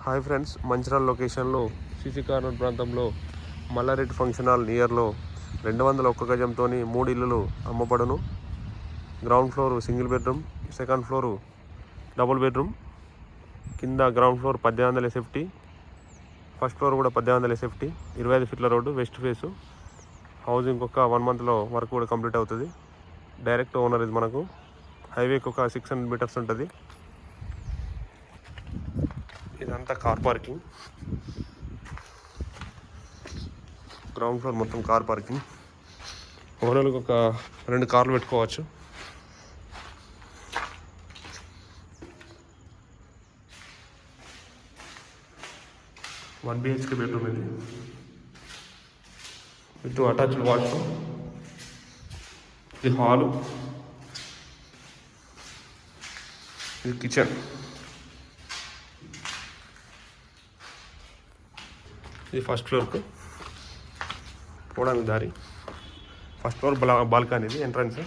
Hi friends, Mancherial లొకేషన్లో CC corner ప్రాంతంలో Malla Reddy function hall నియర్లో 201 గజంతో 3 ఇల్లులు అమ్మబడును. Ground floor single bedroom, second floor double bedroom, కింద ground floor 1800 SFT, first floor కూడా 1800 SFT, 25 ఫీట్ల రోడ్డు, వెస్ట్ ఫేసు. హౌసింగ్ ఒక 1 మంత్లో వర్క్ కూడా కంప్లీట్ అవుతుంది. డైరెక్ట్ ఓనర్ ఇది. మనకు హైవేకి ఒక 600 మీటర్స్ ఉంటుంది. ఇదంతా కార్ పార్కింగ్. గ్రౌండ్ ఫ్లోర్ మొత్తం కార్ పార్కింగ్. ఓనర్లకు ఒక 2 కార్లు పెట్టుకోవచ్చు. వన్ BHK బెడ్రూమ్ ఇది విత్ అటాచ్డ్ వాష్రూమ్. ఇది హాలు, ఇది కిచెన్. ఇది ఫస్ట్ ఫ్లోర్కు పోవడానికి దారి. ఫస్ట్ ఫ్లోర్ బాల్కనీ, ఇది ఎంట్రన్స్.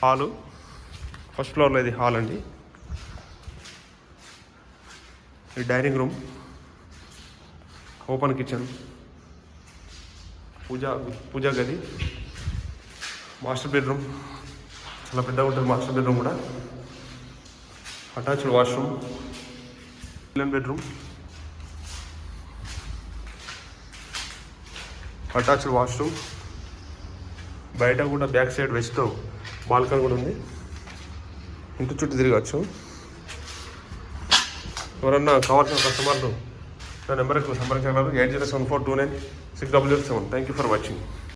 హాలు ఫస్ట్ ఫ్లోర్లో, ఇది హాల్ అండి. ఇది డైనింగ్ రూమ్, ఓపెన్ కిచెన్, పూజా గది, మాస్టర్ బెడ్రూమ్. చాలా పెద్దగా ఉంటుంది మాస్టర్ బెడ్రూమ్ కూడా. Attached washroom, children bedroom, attached washroom. బయట కూడా బ్యాక్ సైడ్ వెస్ట్ బాల్కనీ కూడా ఉంది. ఇంటి చుట్టూ తిరగచ్చు. ఎవరన్నా కావాల్సిన కస్టమర్లు నా నెంబర్కి సంప్రదించగలరు. 8074296007. Thank you for watching.